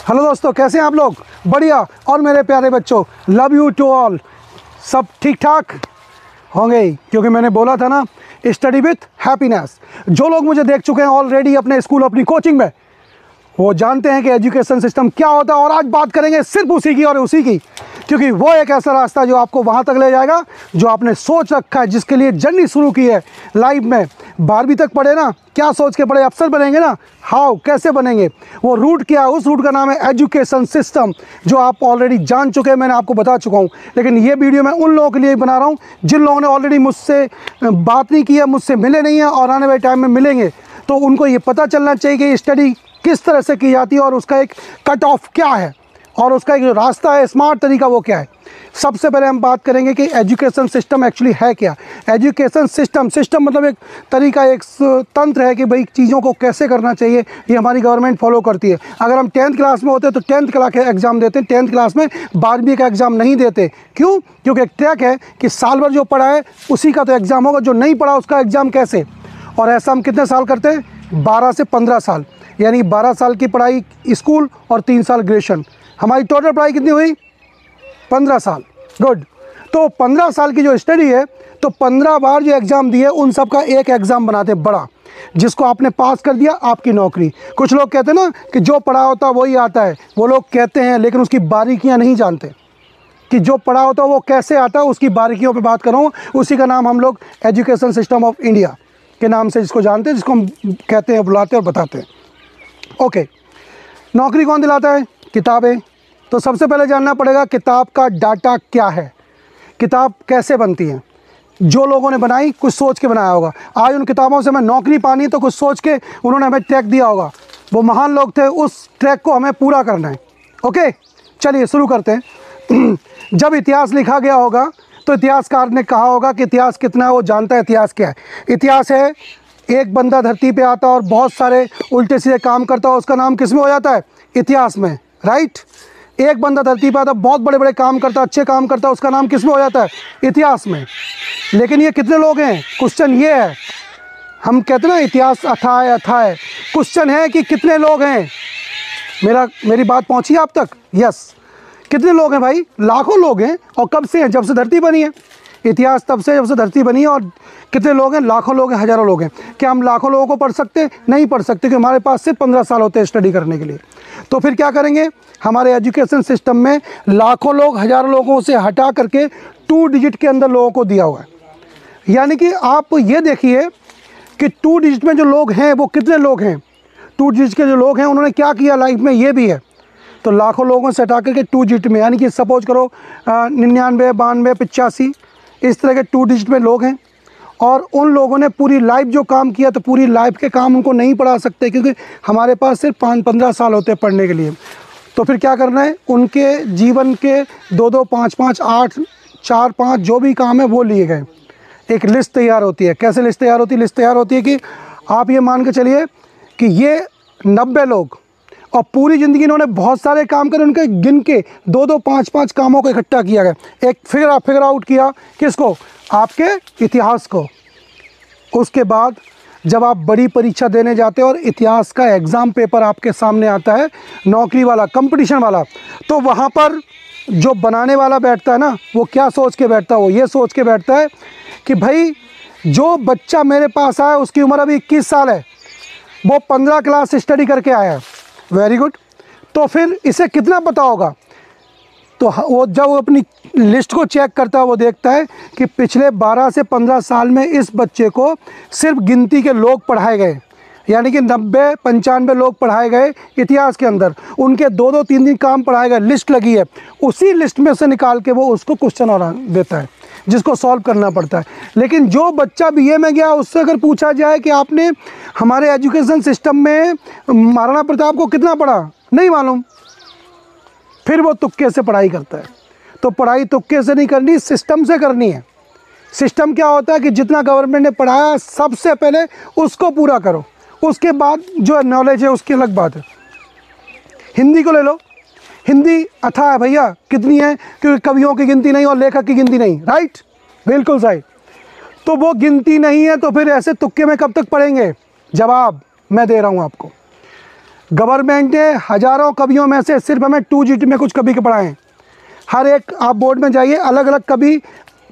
Hello दोस्तों, कैसे हैं आप लोग? बढ़िया। और मेरे प्यारे बच्चों, लव यू टू ऑल। सब ठीक ठाक होंगे ही, क्योंकि मैंने बोला था ना, स्टडी विथ हैप्पीनेस। जो लोग मुझे देख चुके हैं ऑलरेडी अपने स्कूल, अपनी कोचिंग में, वो जानते हैं कि एजुकेशन सिस्टम क्या होता है। और आज बात करेंगे सिर्फ उसी की और उसी की, क्योंकि वो एक ऐसा रास्ता जो आपको वहाँ तक ले जाएगा जो आपने सोच रखा है, जिसके लिए जर्नी शुरू की है लाइफ में। 12वीं तक पढ़े ना, क्या सोच के पढ़े? अफसर बनेंगे ना। हाउ, कैसे बनेंगे? वो रूट क्या है? उस रूट का नाम है एजुकेशन सिस्टम, जो आप ऑलरेडी जान चुके हैं, मैंने आपको बता चुका हूँ। लेकिन ये वीडियो मैं उन लोगों के लिए बना रहा हूँ जिन लोगों ने ऑलरेडी मुझसे बात नहीं की है, मुझसे मिले नहीं हैं और आने वाले टाइम में मिलेंगे। तो उनको ये पता चलना चाहिए कि स्टडी किस तरह से की जाती है और उसका एक कट ऑफ क्या है और उसका एक जो रास्ता है, स्मार्ट तरीका, वो क्या है। सबसे पहले हम बात करेंगे कि एजुकेशन सिस्टम एक्चुअली है क्या। एजुकेशन सिस्टम मतलब एक तरीका, एक तंत्र है कि भाई चीज़ों को कैसे करना चाहिए। ये हमारी गवर्नमेंट फॉलो करती है। अगर हम 10th क्लास में होते तो 10th क्लास का एग्ज़ाम देते हैं, 10th क्लास में 12वीं का एग्ज़ाम नहीं देते। क्यों? क्योंकि एक ट्रैक है कि साल भर जो पढ़ा है उसी का तो एग्ज़ाम होगा, जो नहीं पढ़ा उसका एग्ज़ाम कैसे। और ऐसा हम कितने साल करते हैं? 12 से 15 साल, यानी 12 साल की पढ़ाई स्कूल और 3 साल ग्रेजुएशन। हमारी टोटल पढ़ाई कितनी हुई? 15 साल। गुड। तो 15 साल की जो स्टडी है, तो 15 बार जो एग्ज़ाम दिए उन सब का एक एग्ज़ाम बनाते बड़ा, जिसको आपने पास कर दिया, आपकी नौकरी। कुछ लोग कहते हैं ना कि जो पढ़ा होता वही आता है, वो लोग कहते हैं, लेकिन उसकी बारीकियां नहीं जानते कि जो पढ़ा होता वो कैसे आता है। उसकी बारीकियों पे बात कर रहा हूँ। उसी का नाम हम लोग एजुकेशन सिस्टम ऑफ इंडिया के नाम से जिसको जानते हैं, जिसको हम कहते हैं, बुलाते हैं और बताते हैं। ओके, नौकरी कौन दिलाता है? किताबें। तो सबसे पहले जानना पड़ेगा किताब का डाटा क्या है, किताब कैसे बनती है। जो लोगों ने बनाई, कुछ सोच के बनाया होगा। आज उन किताबों से हमें नौकरी पानी है तो कुछ सोच के उन्होंने हमें ट्रैक दिया होगा। वो महान लोग थे, उस ट्रैक को हमें पूरा करना है। ओके, चलिए शुरू करते हैं। जब इतिहास लिखा गया होगा तो इतिहासकार ने कहा होगा कि इतिहास कितना है, वो जानता है इतिहास क्या है। इतिहास है एक बंदा धरती पे आता और बहुत सारे उल्टे सीधे काम करता है, उसका नाम किस में हो जाता है? इतिहास में। राइट। एक बंदा धरती पे आता, बहुत बड़े बड़े काम करता, अच्छे काम करता, उसका नाम किस में हो जाता है? इतिहास में। लेकिन ये कितने लोग हैं? क्वेश्चन ये है। हम कहते हैं ना इतिहास अथाह है, अथाह है। क्वेश्चन है कि कितने लोग हैं। मेरी बात पहुंची आप तक? यस। कितने लोग हैं भाई? लाखों लोग हैं। और कब से हैं? जब से धरती बनी है। इतिहास तब से जब से धरती बनी है। और कितने लोग हैं? लाखों लोग हैं, हज़ारों लोग हैं। क्या हम लाखों लोगों को पढ़ सकते हैं? नहीं पढ़ सकते, क्योंकि हमारे पास सिर्फ 15 साल होते हैं स्टडी करने के लिए। तो फिर क्या करेंगे? हमारे एजुकेशन सिस्टम में लाखों लोग, हज़ारों लोगों से हटा करके 2 डिजिट के अंदर लोगों को दिया हुआ है। यानी कि आप ये देखिए कि 2 डिजिट में जो लोग हैं वो कितने लोग हैं। 2 डिजिट के जो लोग हैं उन्होंने क्या किया लाइफ में, ये भी है। तो लाखों लोगों से हटा करके 2 डिजिट में, यानी कि सपोज करो 99, 92, 85, इस तरह के 2 डिजिट में लोग हैं। और उन लोगों ने पूरी लाइफ जो काम किया, तो पूरी लाइफ के काम उनको नहीं पढ़ा सकते, क्योंकि हमारे पास सिर्फ 15 साल होते हैं पढ़ने के लिए। तो फिर क्या करना है? उनके जीवन के 2-2, 5-5, 8, 4-5 जो भी काम है वो लिए गए। एक लिस्ट तैयार होती है। कैसे लिस्ट तैयार होती है? लिस्ट तैयार होती है कि आप ये मान के चलिए कि ये 90 लोग, और पूरी ज़िंदगी इन्होंने बहुत सारे काम करे, उनके गिन के 2-2, 5-5 कामों को इकट्ठा किया गया। एक फिगर आउट किया। किसको? आपके इतिहास को। उसके बाद जब आप बड़ी परीक्षा देने जाते हैं और इतिहास का एग्ज़ाम पेपर आपके सामने आता है, नौकरी वाला, कंपटीशन वाला, तो वहाँ पर जो बनाने वाला बैठता है ना, वो क्या सोच के बैठता है? वो ये सोच के बैठता है कि भाई जो बच्चा मेरे पास आया उसकी उम्र अभी 21 साल है, वो 15 क्लास स्टडी करके आया है। Very good. तो फिर इसे कितना पता होगा? तो वो जब वो अपनी लिस्ट को चेक करता है, वो देखता है कि पिछले 12 से 15 साल में इस बच्चे को सिर्फ गिनती के लोग पढ़ाए गए, यानी कि 90-95 लोग पढ़ाए गए इतिहास के अंदर। उनके 2-2, 3-3 काम पढ़ाए गए, लिस्ट लगी है। उसी लिस्ट में से निकाल के वो उसको क्वेश्चन और देता है, जिसको सॉल्व करना पड़ता है। लेकिन जो बच्चा बीए में गया, उससे अगर पूछा जाए कि आपने हमारे एजुकेशन सिस्टम में महाराणा प्रताप को कितना पढ़ा, नहीं मालूम, फिर वो तुक्के से पढ़ाई करता है। तो पढ़ाई तुक्के से नहीं करनी, सिस्टम से करनी है। सिस्टम क्या होता है कि जितना गवर्नमेंट ने पढ़ाया सबसे पहले उसको पूरा करो, उसके बाद जो नॉलेज है उसकी अलग बात है। हिंदी को ले लो, हिंदी अथाह है भैया। कितनी है? क्योंकि कवियों की गिनती नहीं और लेखक की गिनती नहीं। राइट, बिल्कुल सही। तो वो गिनती नहीं है, तो फिर ऐसे तुक्के में कब तक पढ़ेंगे? जवाब मैं दे रहा हूँ आपको। गवर्नमेंट ने हज़ारों कवियों में से सिर्फ हमें 2 डिजिट में कुछ कवि के पढ़ाए हैं। हर एक आप बोर्ड में जाइए, अलग अलग कवि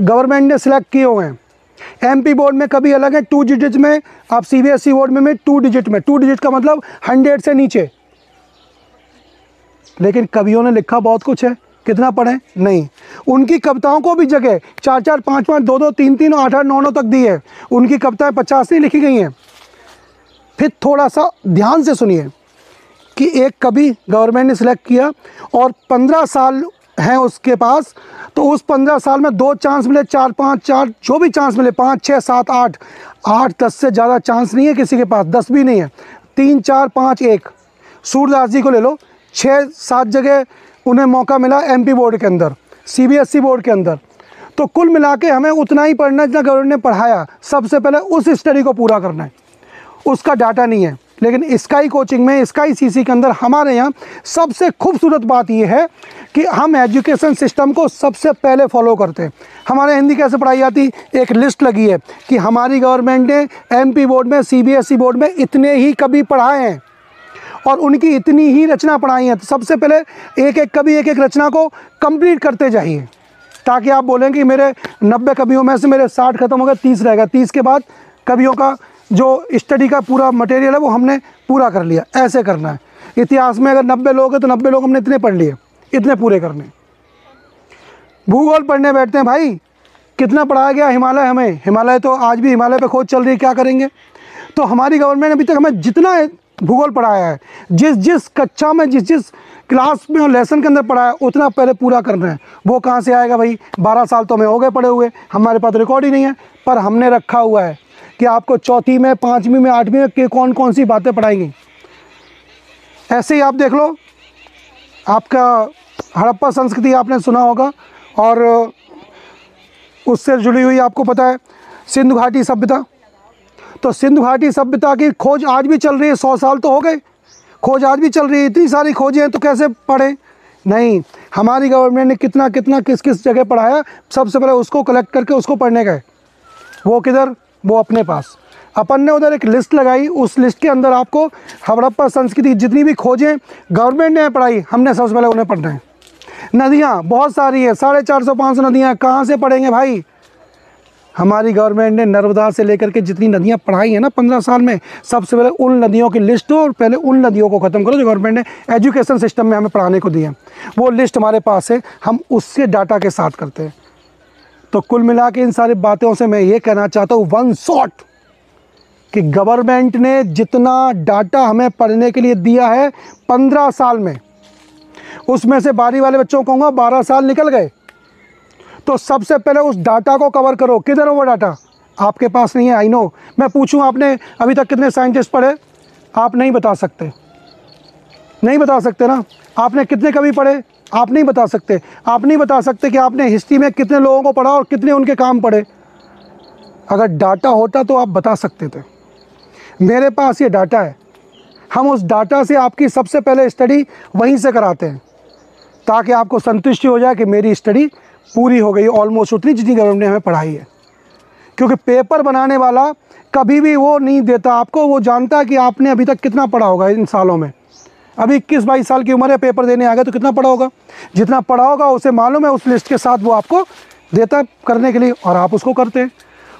गवर्नमेंट ने सिलेक्ट किए हुए हैं। एमपी बोर्ड में कवि अलग है 2 डिजिट में, आप सीबीएसई बोर्ड में 2 डिजिट में। 2 डिजिट का मतलब 100 से नीचे। लेकिन कवियों ने लिखा बहुत कुछ है, कितना पढ़ें? नहीं। उनकी कविताओं को भी जगह 4-4, 5-5, 2-2, 3-3 और 8-8, 9-9 तक दी है। उनकी कविताएं 50 नहीं लिखी गई हैं। फिर थोड़ा सा ध्यान से सुनिए कि एक कवि गवर्नमेंट ने सिलेक्ट किया और 15 साल हैं उसके पास, तो उस 15 साल में 2 चांस मिले, 4, 5, 4 जो भी चांस मिले, 5, 6, 7, 8, 10 से ज़्यादा चांस नहीं है किसी के पास, 10 भी नहीं है। 3, 4, 5, 1 सूरदास जी को ले लो, 6-7 जगह उन्हें मौका मिला एमपी बोर्ड के अंदर, सीबीएसई बोर्ड के अंदर। तो कुल मिला के हमें उतना ही पढ़ना है जितना गवर्नमेंट ने पढ़ाया। सबसे पहले उस स्टडी को पूरा करना है, उसका डाटा नहीं है। लेकिन स्काई कोचिंग में, स्काई सीसी के अंदर हमारे यहाँ सबसे खूबसूरत बात यह है कि हम एजुकेशन सिस्टम को सबसे पहले फॉलो करते हैं। हमारे हिंदी कैसे पढ़ाई जाती, एक लिस्ट लगी है कि हमारी गवर्नमेंट ने एमपी बोर्ड में, सीबीएसई बोर्ड में इतने ही कवि पढ़ाए हैं और उनकी इतनी ही रचना पढ़ाई हैं। तो सबसे पहले एक एक कवि, एक एक रचना को कंप्लीट करते जाइए, ताकि आप बोलें कि मेरे 90 कवियों में से मेरे 60 खत्म हो गए, 30 रह गया। 30 के बाद कवियों का जो स्टडी का पूरा मटेरियल है वो हमने पूरा कर लिया। ऐसे करना है। इतिहास में अगर 90 लोग हैं तो 90 लोग हमने इतने पढ़ लिए, इतने पूरे करने। भूगोल पढ़ने बैठते हैं भाई, कितना पढ़ाया गया हिमालय हमें। हिमालय तो आज भी हिमालय पे खोज चल रही है, क्या करेंगे? तो हमारी गवर्नमेंट ने अभी तक हमें जितना भूगोल पढ़ाया है, जिस कक्षा में, जिस क्लास में और लेसन के अंदर पढ़ाया, उतना पहले पूरा करना है। वो कहाँ से आएगा भाई? 12 साल तो हमें हो गए पढ़े हुए, हमारे पास रिकॉर्ड ही नहीं है। पर हमने रखा हुआ है कि आपको 4वीं में, 5वीं में, 8वीं में के कौन कौन सी बातें पढ़ाएंगी। ऐसे ही आप देख लो, आपका हड़प्पा संस्कृति आपने सुना होगा, और उससे जुड़ी हुई आपको पता है सिंधु घाटी सभ्यता। तो सिंधु घाटी सभ्यता की खोज आज भी चल रही है। 100 साल तो हो गए, खोज आज भी चल रही है। इतनी सारी खोजें हैं तो कैसे पढ़ें? नहीं, हमारी गवर्नमेंट ने कितना कितना किस किस जगह पढ़ाया, सबसे पहले उसको कलेक्ट करके उसको पढ़ने गए। वो किधर? वो अपने पास। अपन ने उधर एक लिस्ट लगाई, उस लिस्ट के अंदर आपको हड़प्पा संस्कृति जितनी भी खोजें गवर्नमेंट ने पढ़ाई, हमने सबसे पहले उन्हें पढ़ना है। नदियाँ बहुत सारी है, 450-500 नदियाँ, कहाँ से पढ़ेंगे भाई? हमारी गवर्नमेंट ने नर्मदा से लेकर के जितनी नदियाँ पढ़ाई हैं ना 15 साल में, सबसे पहले उन नदियों की लिस्ट हो और पहले उन नदियों को ख़त्म करो जो गवर्नमेंट ने एजुकेशन सिस्टम में हमें पढ़ाने को दी है। वो लिस्ट हमारे पास है, हम उससे डाटा के साथ करते हैं। तो कुल मिला के इन सारी बातों से मैं ये कहना चाहता हूँ वन शॉट, कि गवर्नमेंट ने जितना डाटा हमें पढ़ने के लिए दिया है 15 साल में, उसमें से बारी वाले बच्चों को कहूँगा 12 साल निकल गए। तो सबसे पहले उस डाटा को कवर करो। किधर है वो डाटा? आपके पास नहीं है, आई नो। मैं पूछूं आपने अभी तक कितने साइंटिस्ट पढ़े? आप नहीं बता सकते, नहीं बता सकते ना। आपने कितने कवि पढ़े? आप नहीं बता सकते। आप नहीं बता सकते कि आपने हिस्ट्री में कितने लोगों को पढ़ा और कितने उनके काम पढ़े। अगर डाटा होता तो आप बता सकते थे। मेरे पास ये डाटा है, हम उस डाटा से आपकी सबसे पहले स्टडी वहीं से कराते हैं, ताकि आपको संतुष्टि हो जाए कि मेरी स्टडी पूरी हो गई ऑलमोस्ट उतनी जितनी गवर्नमेंट ने हमें पढ़ाई है। क्योंकि पेपर बनाने वाला कभी भी वो नहीं देता आपको, वो जानता है कि आपने अभी तक कितना पढ़ा होगा इन सालों में। अभी 21-22 साल की उम्र है, पेपर देने आ गए तो कितना पढ़ा होगा? जितना पढ़ा होगा उसे मालूम है, उस लिस्ट के साथ वो आपको देता करने के लिए, और आप उसको करते हैं।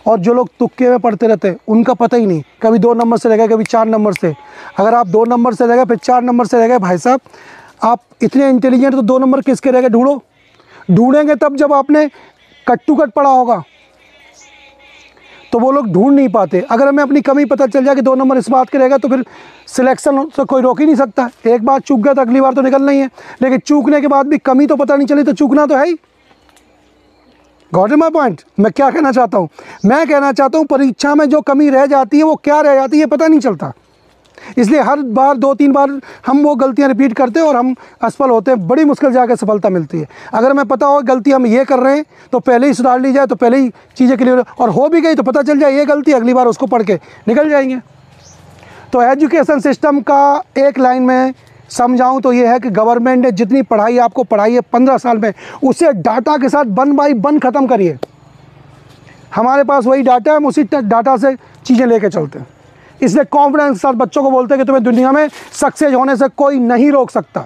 और जो लोग तुक्के में पढ़ते रहते हैं उनका पता ही नहीं, कभी 2 नंबर से रह गए, कभी 4 नंबर से। अगर आप 2 नंबर से रह गए, फिर 4 नंबर से रह गए, भाई साहब आप इतने इंटेलिजेंट, तो 2 नंबर किसके रह गए ढूंढो। ढूंढेंगे तब जब आपने कट टू कट पढ़ा होगा, तो वो लोग ढूंढ नहीं पाते। अगर हमें अपनी कमी पता चल जाए कि 2 नंबर इस बात के रहेगा, तो फिर सिलेक्शन से कोई रोक ही नहीं सकता। एक बार चूक गया तो अगली बार तो निकलना ही है। लेकिन चूकने के बाद भी कमी तो पता नहीं चली तो चूकना तो है ही। Got my point? मैं क्या कहना चाहता हूँ? मैं कहना चाहता हूँ परीक्षा में जो कमी रह जाती है वो क्या रह जाती है पता नहीं चलता। इसलिए हर बार 2-3 बार हम वो गलतियां रिपीट करते हैं और हम असफल होते हैं। बड़ी मुश्किल जाकर सफलता मिलती है। अगर हमें पता हो गलती हम ये कर रहे हैं तो पहले ही सुधार ली जाए, तो पहले ही चीज़ें क्लियर, और हो भी गई तो पता चल जाए ये गलती, अगली बार उसको पढ़ के निकल जाएंगे। तो एजुकेशन सिस्टम का एक लाइन में समझाऊं तो ये है कि गवर्नमेंट ने जितनी पढ़ाई आपको पढ़ाई है 15 साल में, उसे डाटा के साथ 1 बाय 1 ख़त्म करिए। हमारे पास वही डाटा है, हम उसी डाटा से चीज़ें लेके चलते हैं। इसलिए कॉन्फिडेंस के साथ बच्चों को बोलते हैं कि तुम्हें दुनिया में सक्सेस होने से कोई नहीं रोक सकता,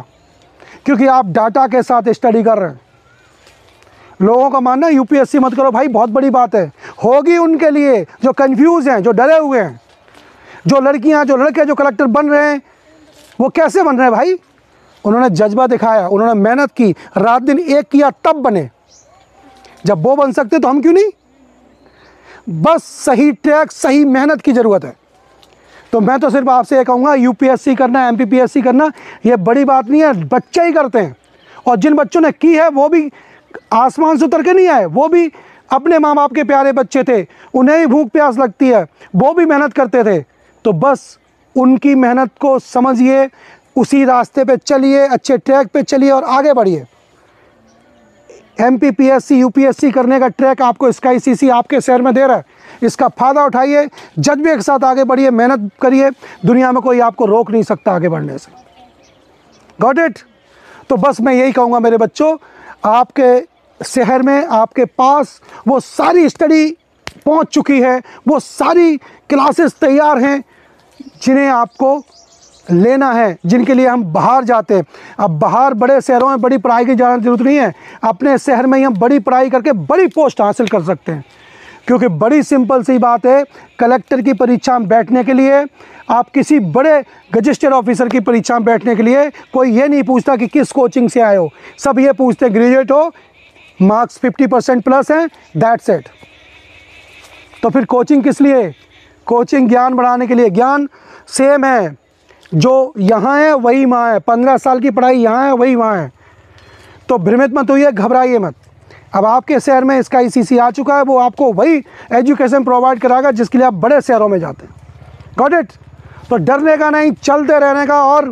क्योंकि आप डाटा के साथ स्टडी कर रहे हैं। लोगों का मानना यूपीएससी मत करो भाई, बहुत बड़ी बात है, होगी उनके लिए जो कंफ्यूज हैं, जो डरे हुए हैं। जो लड़कियां, जो लड़के जो कलेक्टर बन रहे हैं, वो कैसे बन रहे हैं भाई? उन्होंने जज्बा दिखाया, उन्होंने मेहनत की, रात दिन एक किया, तब बने। जब वो बन सकते तो हम क्यों नहीं? बस सही ट्रैक, सही मेहनत की ज़रूरत है। तो मैं तो सिर्फ आपसे ये कहूँगा, यूपीएससी करना, एमपीपीएससी करना ये बड़ी बात नहीं है, बच्चे ही करते हैं। और जिन बच्चों ने की है वो भी आसमान से उतर के नहीं आए, वो भी अपने माँ बाप के प्यारे बच्चे थे, उन्हें ही भूख प्यास लगती है, वो भी मेहनत करते थे। तो बस उनकी मेहनत को समझिए, उसी रास्ते पे चलिए, अच्छे ट्रैक पे चलिए और आगे बढ़िए। एमपीपीएससी, यूपीएससी करने का ट्रैक आपको SkyCC आपके शहर में दे रहा है, इसका फ़ायदा उठाइए, जज्बे के साथ आगे बढ़िए, मेहनत करिए, दुनिया में कोई आपको रोक नहीं सकता आगे बढ़ने से। Got it? तो बस मैं यही कहूँगा मेरे बच्चों, आपके शहर में, आपके पास वो सारी स्टडी पहुँच चुकी है, वो सारी क्लासेस तैयार हैं जिन्हें आपको लेना है, जिनके लिए हम बाहर जाते हैं। अब बाहर बड़े शहरों में बड़ी पढ़ाई की जाने की जरूरत नहीं है, अपने शहर में ही हम बड़ी पढ़ाई करके बड़ी पोस्ट हासिल कर सकते हैं। क्योंकि बड़ी सिंपल सी बात है, कलेक्टर की परीक्षा में बैठने के लिए, आप किसी बड़े गजिस्टर ऑफिसर की परीक्षा में बैठने के लिए कोई ये नहीं पूछता कि किस कोचिंग से आए हो, सब ये पूछते ग्रेजुएट हो, मार्क्स 50% प्लस हैं, दैट्स इट। तो फिर कोचिंग किस लिए? कोचिंग ज्ञान बढ़ाने के लिए। ज्ञान सेम है, जो यहाँ है वही वहाँ है, 15 साल की पढ़ाई यहाँ है वही वहाँ है। तो भ्रमित मत होइए, घबराइए मत। अब आपके शहर में SkyCC आ चुका है, वो आपको वही एजुकेशन प्रोवाइड कराएगा जिसके लिए आप बड़े शहरों में जाते हैं। Got it? तो डरने का नहीं, चलते रहने का, और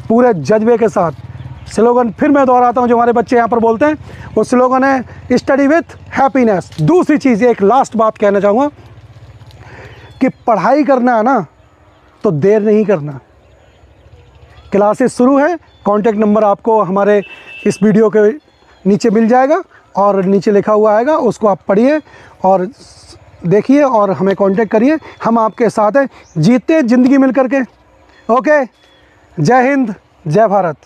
पूरे जज्बे के साथ। स्लोगन फिर मैं दोहराता हूँ जो हमारे बच्चे यहाँ पर बोलते हैं, वो स्लोगन है स्टडी विथ हैप्पीनेस। दूसरी चीज़, एक लास्ट बात कहना चाहूँगा कि पढ़ाई करना है ना तो देर नहीं करना। क्लासेस शुरू है, कॉन्टैक्ट नंबर आपको हमारे इस वीडियो के नीचे मिल जाएगा और नीचे लिखा हुआ आएगा, उसको आप पढ़िए और देखिए और हमें कांटेक्ट करिए, हम आपके साथ हैं, जीते ज़िंदगी मिल करके। ओके, जय हिंद, जय भारत।